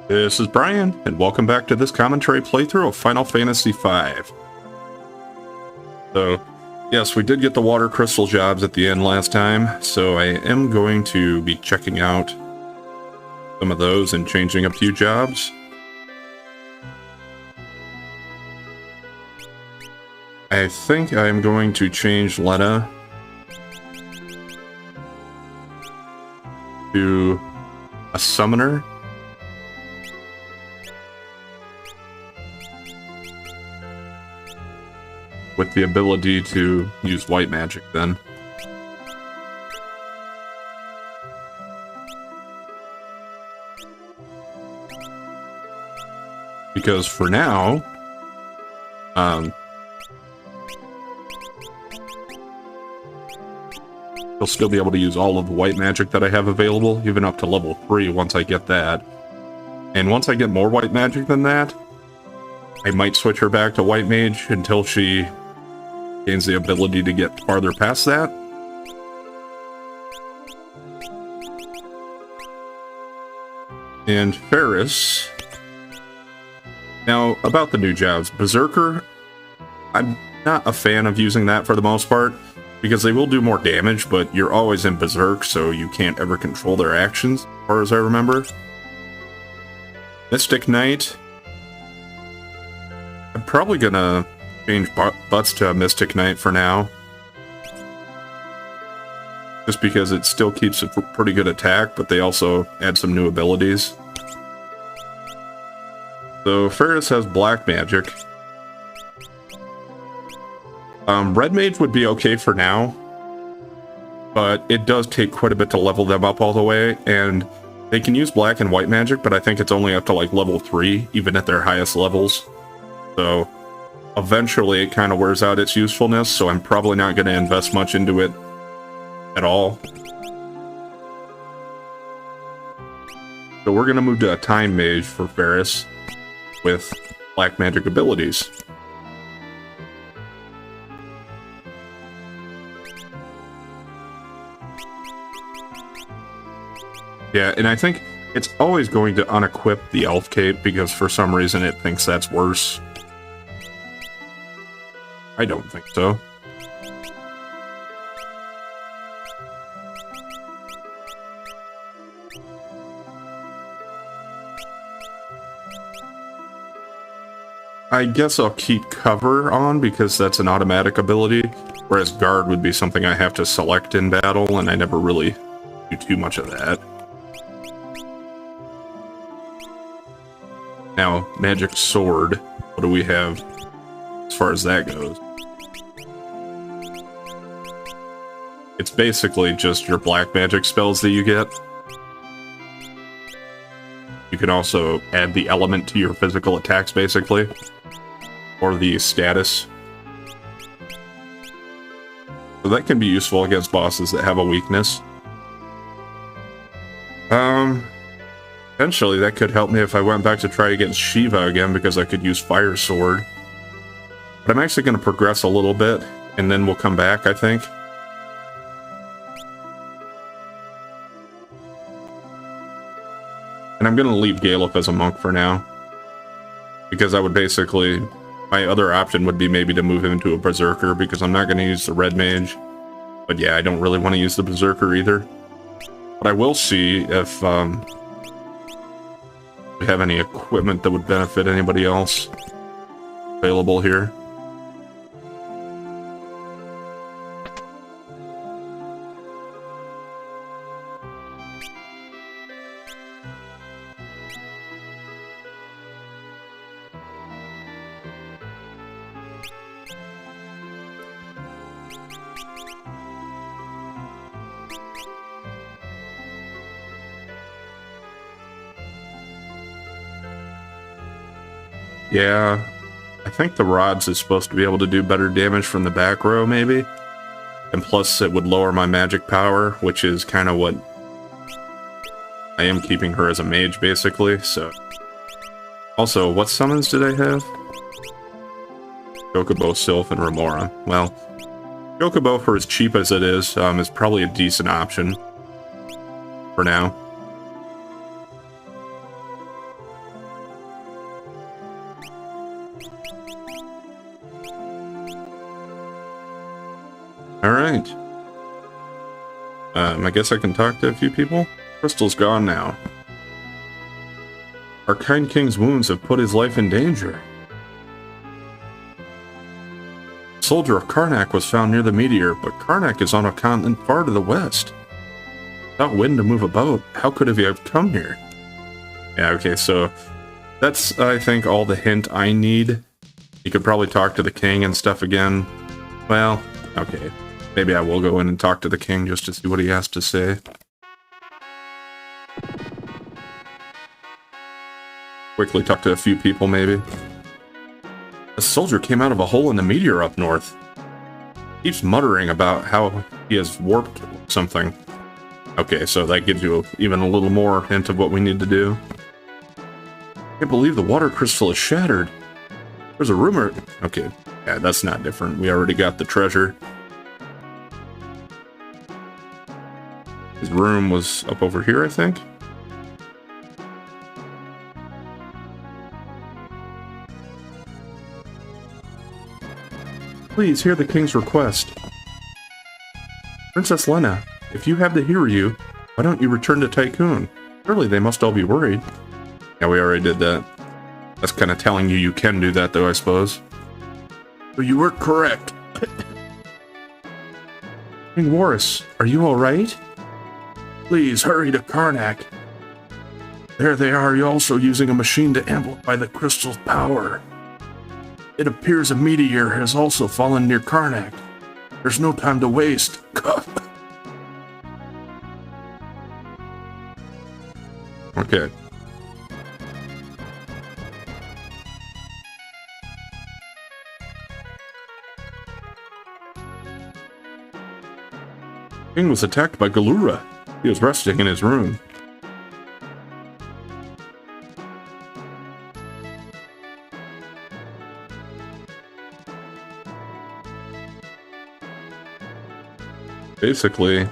This is Brian, and welcome back to this commentary playthrough of Final Fantasy V. So, yes, we did get the water crystal jobs at the end last time, so I am going to be checking out some of those and changing a few jobs. I think I'm going to change Lena to a summoner. With the ability to use white magic then. Because for now, I'll still be able to use all of the white magic that I have available, even up to level 3 once I get that. And once I get more white magic than that, I might switch her back to white mage until she gains the ability to get farther past that. And Ferris. Now, about the new jobs. Berserker, I'm not a fan of using that for the most part, because they will do more damage, but you're always in Berserk, so you can't ever control their actions, as far as I remember. Mystic Knight. I'm probably gonna change Butts to a Mystic Knight for now. Just because it still keeps a pretty good attack, but they also add some new abilities. So Ferris has black magic. Red mage would be okay for now, but it does take quite a bit to level them up all the way, and they can use black and white magic, but I think it's only up to like level 3, even at their highest levels. So eventually it kind of wears out its usefulness, so I'm probably not going to invest much into it at all. So we're going to move to a time mage for Ferris with black magic abilities. Yeah, and I think it's always going to unequip the elf cape because for some reason it thinks that's worse. I don't think so. I guess I'll keep cover on because that's an automatic ability, whereas guard would be something I have to select in battle, and I never really do too much of that. Now, magic sword. What do we have as far as that goes? It's basically just your black magic spells that you get. You can also add the element to your physical attacks, basically. Or the status. So that can be useful against bosses that have a weakness. Eventually that could help me if I went back to try against Shiva again, because I could use Fire Sword. But I'm actually going to progress a little bit, and then we'll come back, I think. And I'm going to leave Galef as a monk for now. Because I would basically... my other option would be maybe to move him into a Berserker, because I'm not going to use the Red Mage. But yeah, I don't really want to use the Berserker either. But I will see if we have any equipment that would benefit anybody else available here. Yeah, I think the rods is supposed to be able to do better damage from the back row, maybe. And plus, it would lower my magic power, which is kind of what... I am keeping her as a mage, basically, so... Also, what summons did I have? Chocobo, Sylph, and Remora. Well, Chocobo, for as cheap as it is probably a decent option. For now. Alright. I guess I can talk to a few people? Crystal's gone now. Our kind king's wounds have put his life in danger. A soldier of Karnak was found near the meteor, but Karnak is on a continent far to the west. Without wind to move about, how could he have come here? Yeah, okay, so that's, I think, all the hint I need. You could probably talk to the king and stuff again. Well, okay. Maybe I will go in and talk to the king just to see what he has to say. Quickly talk to a few people, maybe. A soldier came out of a hole in the meteor up north. Keeps muttering about how he has warped something. Okay, so that gives you even a little more hint of what we need to do. I can't believe the water crystal is shattered. There's a rumor... Okay, yeah, that's not different. We already got the treasure. His room was up over here, I think. Please hear the king's request. Princess Lena, if you have the Hiryu, why don't you return to Tycoon? Surely they must all be worried. Yeah, we already did that. That's kind of telling you can do that, though, I suppose. But you were correct. King Warris, are you alright? Please hurry to Karnak. There they are, also using a machine to amplify the crystal's power. It appears a meteor has also fallen near Karnak. There's no time to waste. Okay. King was attacked by Galura. He was resting in his room. Basically,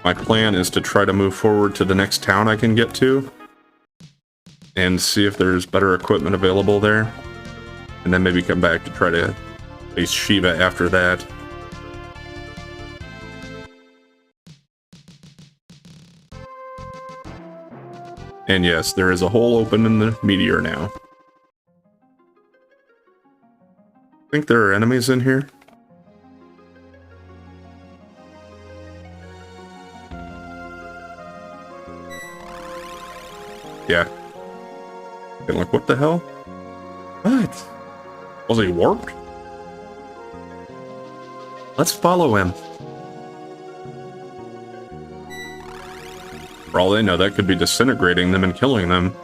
my plan is to try to move forward to the next town I can get to and see if there's better equipment available there, and then maybe come back to try to face Shiva after that. And yes, there is a hole open in the meteor now. Think there are enemies in here? Yeah. And like, what the hell? What? Was he warped? Let's follow him. For all they know, that could be disintegrating them and killing them.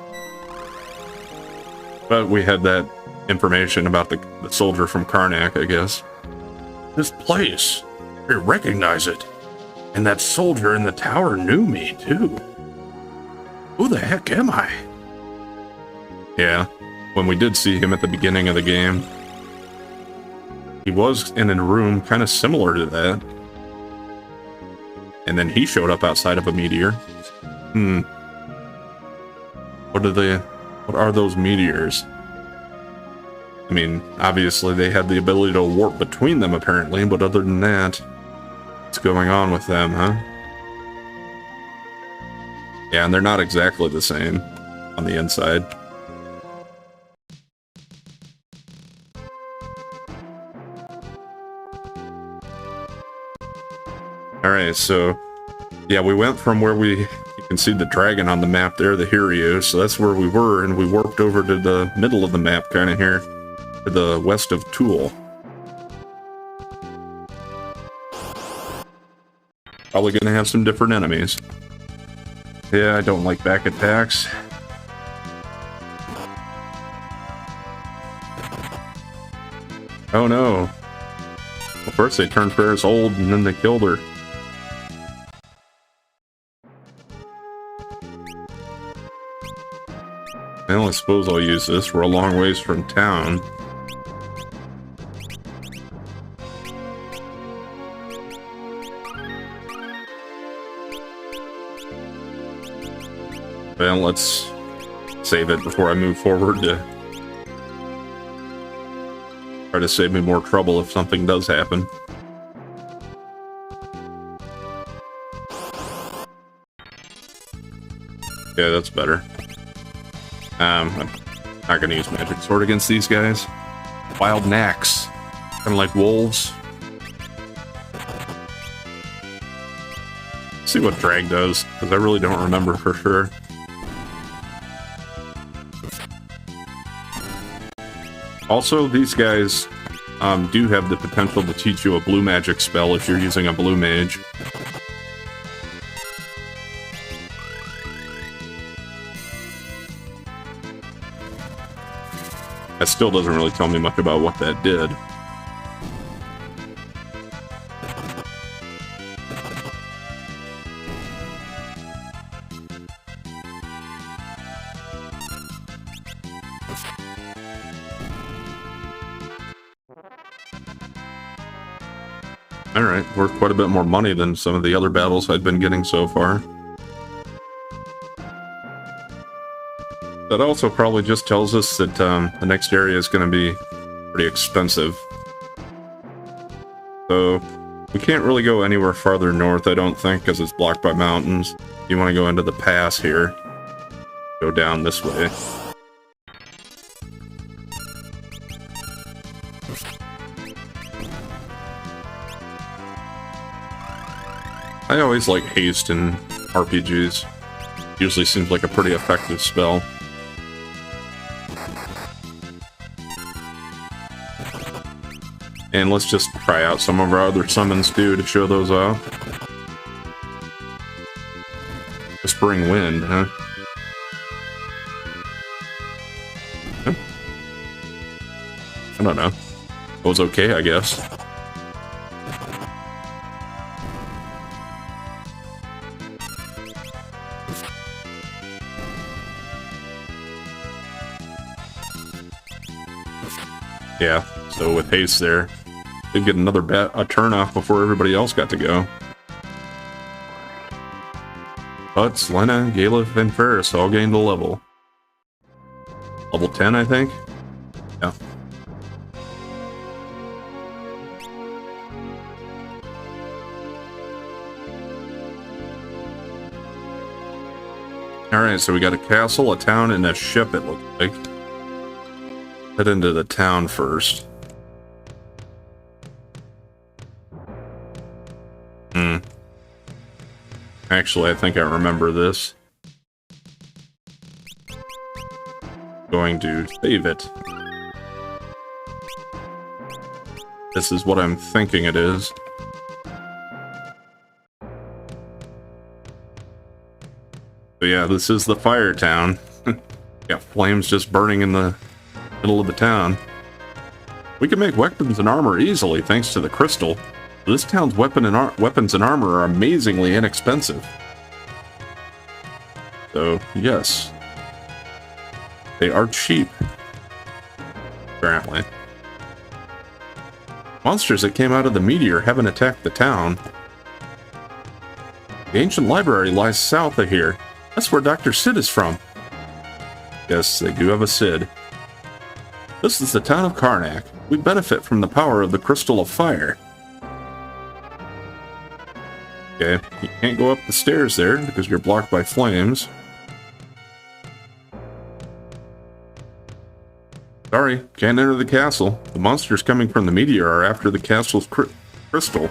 But we had that information about the soldier from Karnak, I guess. This place. I recognize it. And that soldier in the tower knew me, too. Who the heck am I? Yeah, when we did see him at the beginning of the game, he was in a room kind of similar to that. And then he showed up outside of a meteor. What are those meteors? I mean, obviously they had the ability to warp between them apparently, but other than that, what's going on with them, huh? Yeah, and they're not exactly the same on the inside. Alright, so yeah, we went from where you can see the dragon on the map there, the Hiryu, so that's where we were, and we warped over to the middle of the map, kind of here, to the west of Tool. Probably gonna have some different enemies. Yeah, I don't like back attacks. Oh no. Well, first they turned Ferris old, and then they killed her. Well, I suppose I'll use this. We're a long ways from town. Well, let's save it before I move forward to try to save me more trouble if something does happen. Yeah, that's better. I'm not gonna use magic sword against these guys. Wild knacks. Kind of like wolves. See what drag does, because I really don't remember for sure. Also, these guys do have the potential to teach you a blue magic spell if you're using a blue mage. That still doesn't really tell me much about what that did. Alright, worth quite a bit more money than some of the other battles I've been getting so far. That also probably just tells us that the next area is going to be pretty expensive. So, we can't really go anywhere farther north, I don't think, because it's blocked by mountains. You want to go into the pass here. Go down this way. I always like haste in RPGs. Usually seems like a pretty effective spell. And let's just try out some of our other summons too to show those off. Whispering Wind, huh? I don't know. It was okay, I guess. Yeah, so with haste there, did get another a turn off before everybody else got to go. But Lena, Galef, and Ferris all gained a level. Level 10, I think? Yeah. Alright, so we got a castle, a town, and a ship, it looks like. Head into the town first. Actually, I think I remember this. Going to save it. This is what I'm thinking it is. So yeah, this is the fire town. Got flames just burning in the middle of the town. We can make weapons and armor easily thanks to the crystal. This town's weapons and armor are amazingly inexpensive. So, yes. They are cheap. Apparently. Monsters that came out of the meteor haven't attacked the town. The ancient library lies south of here. That's where Dr. Sid is from. Yes, they do have a Sid. This is the town of Karnak. We benefit from the power of the Crystal of Fire. Okay, you can't go up the stairs there because you're blocked by flames. Sorry, can't enter the castle. The monsters coming from the meteor are after the castle's crystal.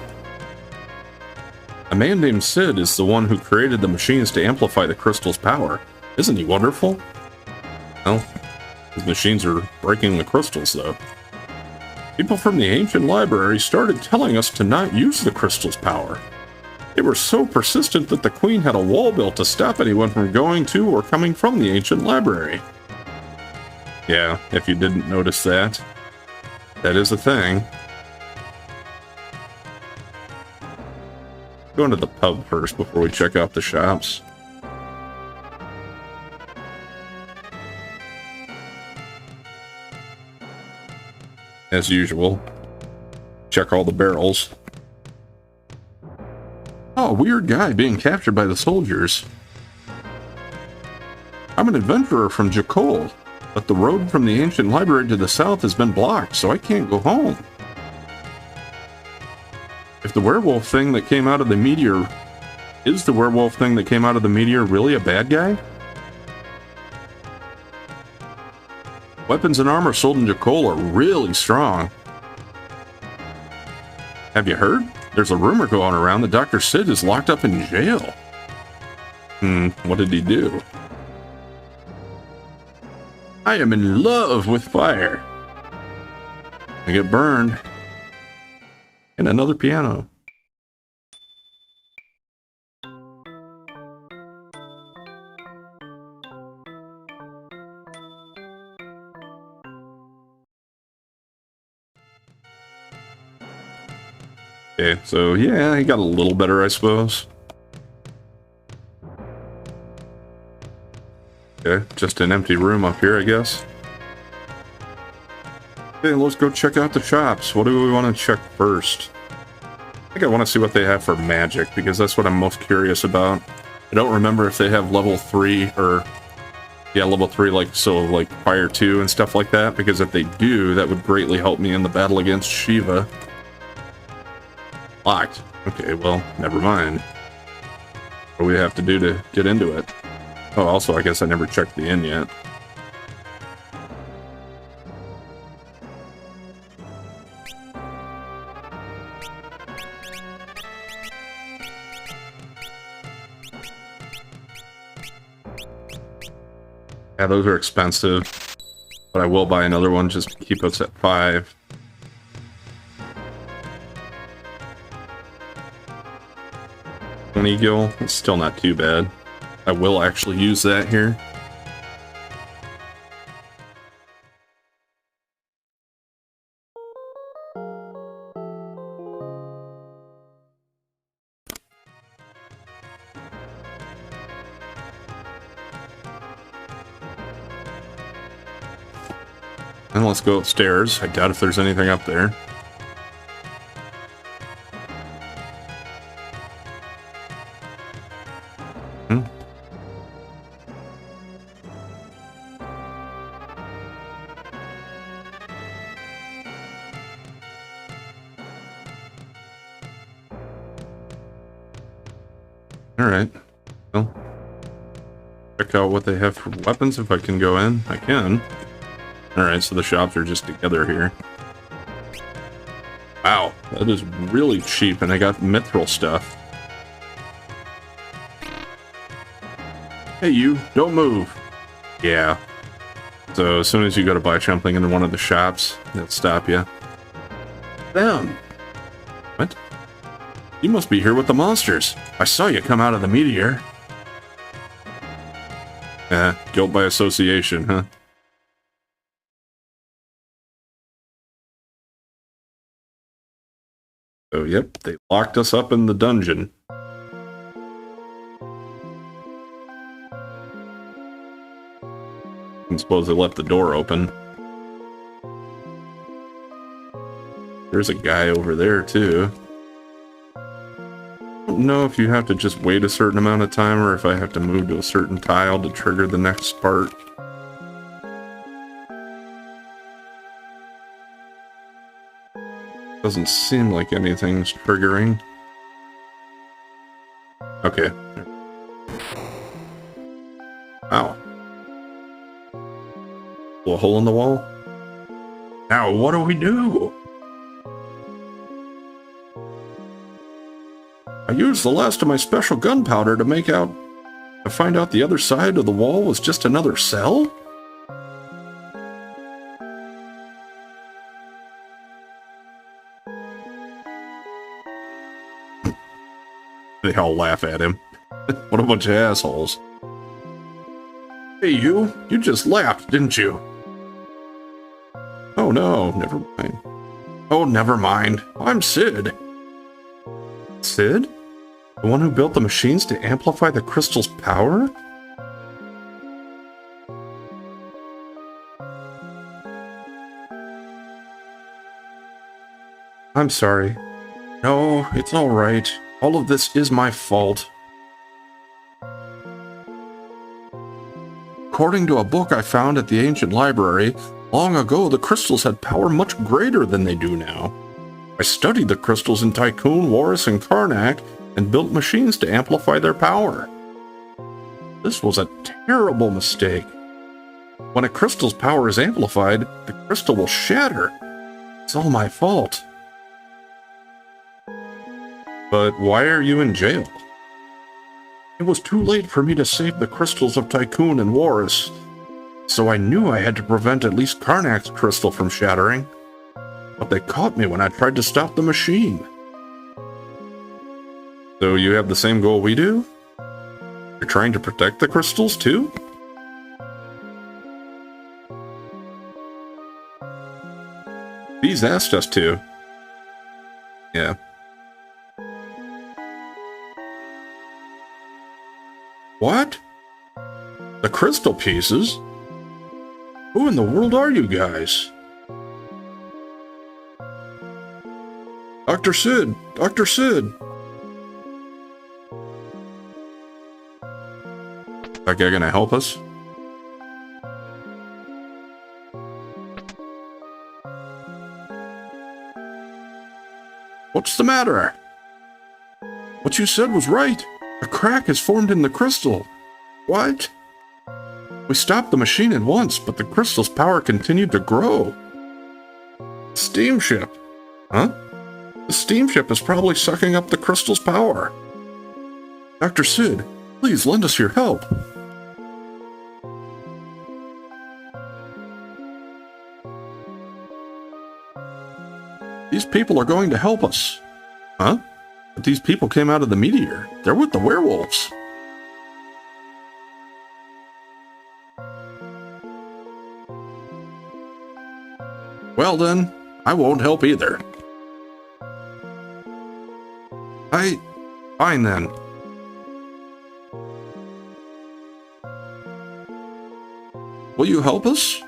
A man named Sid is the one who created the machines to amplify the crystal's power. Isn't he wonderful? Well, his machines are breaking the crystals, though. People from the ancient library started telling us to not use the crystal's power. They were so persistent that the queen had a wall built to stop anyone from going to or coming from the ancient library. Yeah, if you didn't notice that. That is a thing. Go into the pub first before we check out the shops. As usual, check all the barrels. Oh, weird guy being captured by the soldiers. I'm an adventurer from Jakol, but the road from the ancient library to the south has been blocked, so I can't go home. If the werewolf thing that came out of the meteor... Is the werewolf thing that came out of the meteor really a bad guy? Weapons and armor sold in Jakol are really strong. Have you heard? There's a rumor going around that Dr. Sid is locked up in jail. What did he do? I am in love with fire. I get burned. And another piano. Okay, so yeah, he got a little better, I suppose. Okay, just an empty room up here, I guess. Okay, let's go check out the shops. What do we want to check first? I think I want to see what they have for magic, because that's what I'm most curious about. I don't remember if they have level 3, or... yeah, level 3, like, so, like, Fire 2 and stuff like that, because if they do, that would greatly help me in the battle against Shiva. Locked. Okay, well, never mind. What do we have to do to get into it? Oh, also, I guess I never checked the inn yet. Yeah, those are expensive, but I will buy another one just to keep us at 5. Gil, it's still not too bad. I will actually use that here. And let's go upstairs. I doubt if there's anything up there. Alright. Well, check out what they have for weapons if I can go in. I can. Alright, so the shops are just together here. Wow, that is really cheap, and I got mithril stuff. Hey you, don't move. Yeah. So as soon as you go to buy something in one of the shops, they'll stop you. Them. What? You must be here with the monsters. I saw you come out of the meteor. Guilt by association, huh? So, yep, they locked us up in the dungeon. I suppose they left the door open. There's a guy over there, too. I don't know if you have to just wait a certain amount of time or if I have to move to a certain tile to trigger the next part. Doesn't seem like anything's triggering. Okay. Ow. A hole in the wall? Now what do we do? I used the last of my special gunpowder to find out the other side of the wall was just another cell? They all laugh at him. What a bunch of assholes. Hey you just laughed, didn't you? Oh no, never mind. Oh, never mind. I'm Sid. Sid? The one who built the machines to amplify the crystal's power? I'm sorry. No, it's all right. All of this is my fault. According to a book I found at the ancient library, long ago the crystals had power much greater than they do now. I studied the crystals in Tycoon, Warris, and Karnak, and built machines to amplify their power. This was a terrible mistake. When a crystal's power is amplified, the crystal will shatter. It's all my fault. But why are you in jail? It was too late for me to save the crystals of Tycoon and Warris, so I knew I had to prevent at least Karnak's crystal from shattering. But they caught me when I tried to stop the machine. So you have the same goal we do? You're trying to protect the crystals too? These asked us to. Yeah. What? The crystal pieces? Who in the world are you guys? Dr. Sid! Dr. Sid! That guy gonna help us? What's the matter? What you said was right. A crack is formed in the crystal. What? We stopped the machine at once, but the crystal's power continued to grow. Steamship. Huh? The steamship is probably sucking up the crystal's power. Dr. Sid, please lend us your help. These people are going to help us. Huh? But these people came out of the meteor. They're with the werewolves. Well then, I won't help either. Fine then. Will you help us?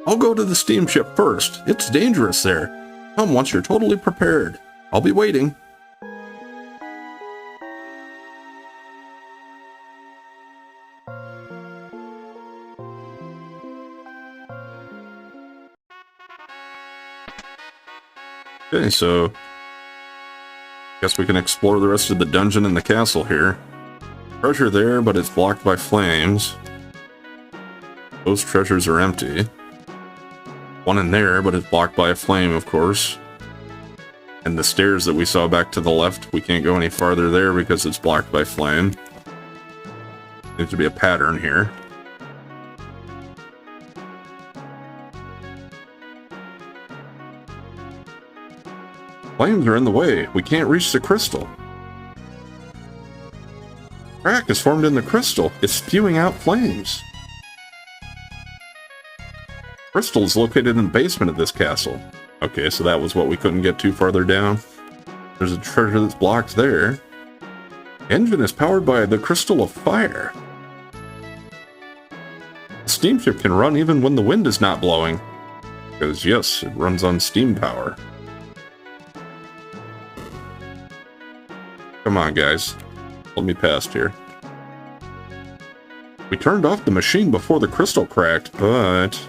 I'll go to the steamship first. It's dangerous there. Come once you're totally prepared. I'll be waiting. Okay, so guess we can explore the rest of the dungeon and the castle here. Treasure there, but it's blocked by flames. Those treasures are empty. One in there, but it's blocked by a flame, of course. And the stairs that we saw back to the left, we can't go any farther there because it's blocked by flame. Needs to be a pattern here. Flames are in the way. We can't reach the crystal. Crack is formed in the crystal. It's spewing out flames. Crystal is located in the basement of this castle. Okay, so that was what we couldn't get too farther down. There's a treasure that's blocked there. Engine is powered by the crystal of fire. The steamship can run even when the wind is not blowing. Because yes, it runs on steam power. Come on, guys. Let me past here. We turned off the machine before the crystal cracked, but...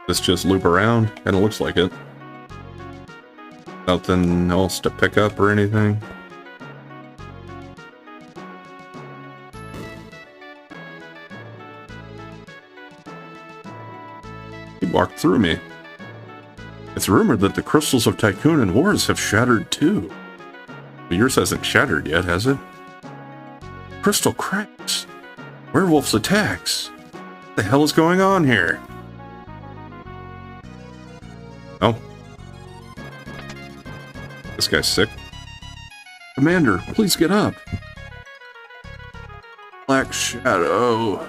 This just loop around? Kinda looks like it. Nothing else to pick up or anything. He walked through me. It's rumored that the crystals of Tycoon and Wars have shattered too. But yours hasn't shattered yet, has it? Crystal cracks. Werewolves attacks. What the hell is going on here? Oh. This guy's sick. Commander, please get up. Black Shadow.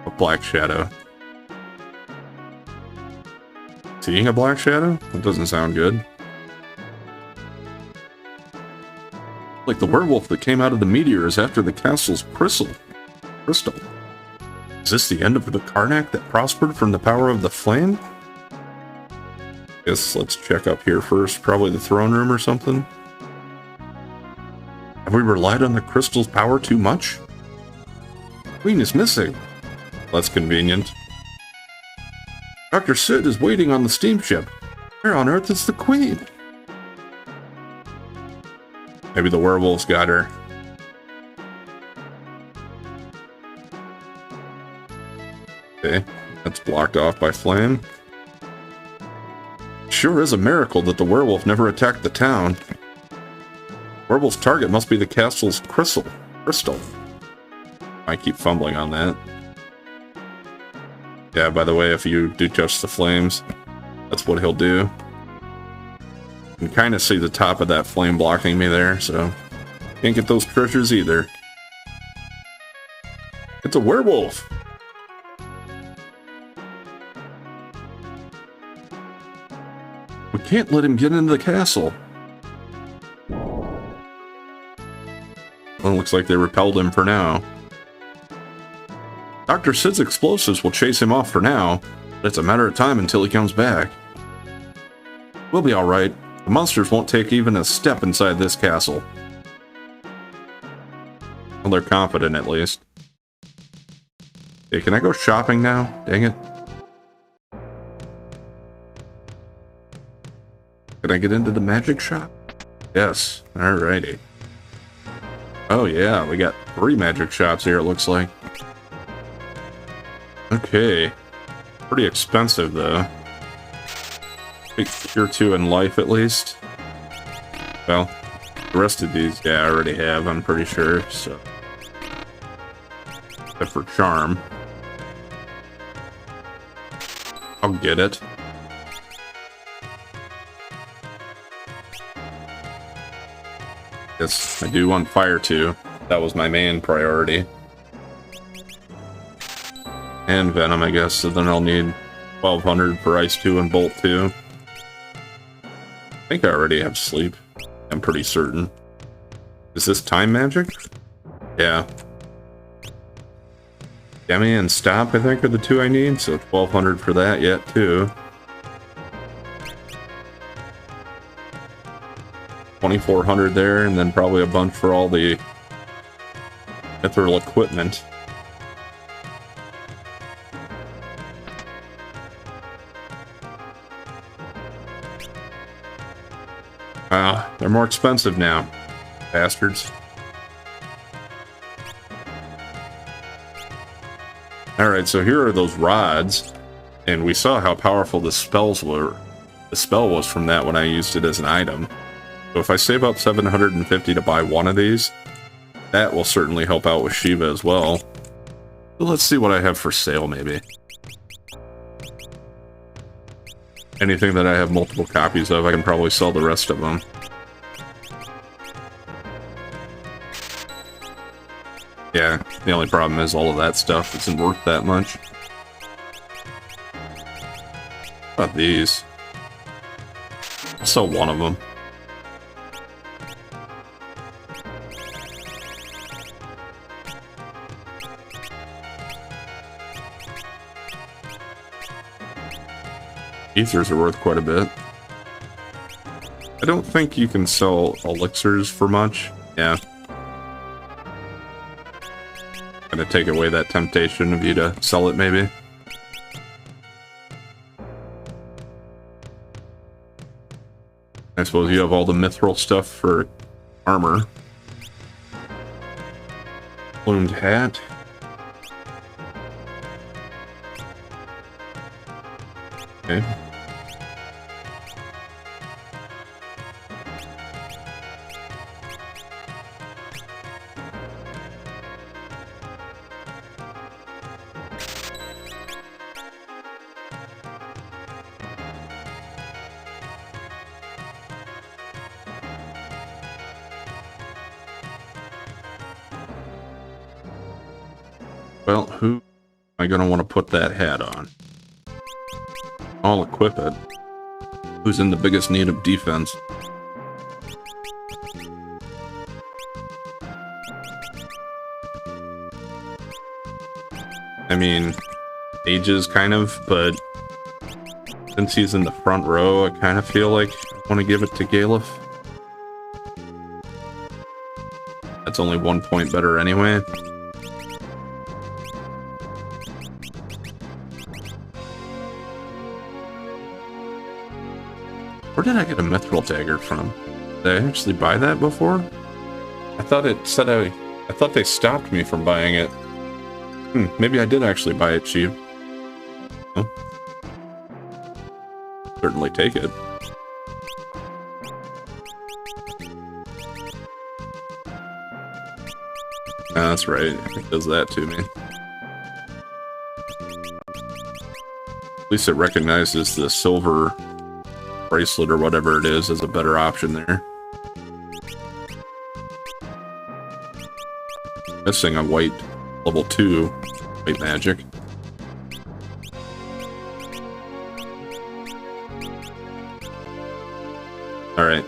A Black Shadow. Seeing a Black Shadow? That doesn't sound good. Like the werewolf that came out of the meteor is after the castle's crystal. Is this the end of the Karnak that prospered from the power of the flame? Guess let's check up here first. Probably the throne room or something. Have we relied on the crystal's power too much? Queen is missing. That's convenient. Dr. Sid is waiting on the steamship. Where on earth is the queen? Maybe the werewolves got her. Okay, that's blocked off by flame. Sure is a miracle that the werewolf never attacked the town. Werewolf's target must be the castle's crystal. I keep fumbling on that. Yeah, by the way, if you do touch the flames, that's what he'll do. You can kind of see the top of that flame blocking me there, so can't get those treasures either. It's a werewolf! We can't let him get into the castle. Well, looks like they repelled him for now. Dr. Sid's explosives will chase him off for now, but it's a matter of time until he comes back. We'll be alright. The monsters won't take even a step inside this castle. Well, they're confident at least. Hey, can I go shopping now? Dang it. Can I get into the magic shop? Yes. Alrighty. Oh yeah, we got 3 magic shops here, it looks like. Okay. Pretty expensive, though. Big tier 2 in life, at least. Well, the rest of these, yeah, I already have, I'm pretty sure, so. Except for charm. I'll get it. Yes, I do want fire too. That was my main priority. And venom, I guess, so then I'll need 1200 for ice 2 and bolt 2. I think I already have sleep. I'm pretty certain. Is this time magic? Yeah. Demi and stop, I think, are the 2 I need, so 1200 for that yet too. 2400 there, and then probably a bunch for all the mithril equipment. They're more expensive now, bastards. Alright, so here are those rods, and we saw how powerful the spells were. The spell was from that when I used it as an item. So if I save up 750 to buy one of these, that will certainly help out with Shiva as well. So let's see what I have for sale, maybe. Anything that I have multiple copies of, I can probably sell the rest of them. Yeah, the only problem is all of that stuff isn't worth that much. How about these? I'll sell one of them. Ethers are worth quite a bit. I don't think you can sell elixirs for much. Yeah. Gonna take away that temptation of you to sell it, maybe. I suppose you have all the mithril stuff for armor. Plumed hat. Okay. Well, who am I going to want to put that hat on? I'll equip it. Who's in the biggest need of defense? I mean, ages kind of, but since he's in the front row, I kind of feel like I want to give it to Galef. That's only 1 point better anyway. Where did I get a mithril dagger from? Did I actually buy that before? I thought it said I thought they stopped me from buying it. Maybe I did actually buy it cheap. Oh. Certainly take it. That's right. It does that to me. At least it recognizes the silver bracelet or whatever it is as a better option there. Missing a white level 2 white magic. Alright.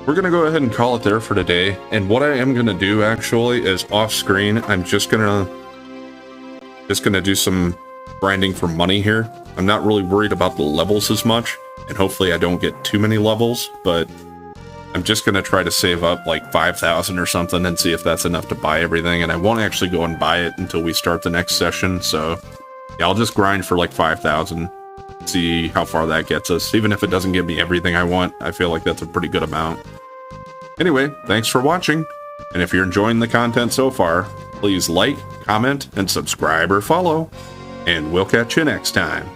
We're gonna go ahead and call it there for today. And what I am gonna do actually is off screen, I'm just gonna do some grinding for money here. I'm not really worried about the levels as much, and hopefully I don't get too many levels, but I'm just gonna try to save up like 5,000 or something and see if that's enough to buy everything, and I won't actually go and buy it until we start the next session, so yeah, I'll just grind for like 5,000, see how far that gets us. Even if it doesn't give me everything I want, I feel like that's a pretty good amount. Anyway, thanks for watching, and if you're enjoying the content so far, please like, comment, and subscribe or follow, and we'll catch you next time.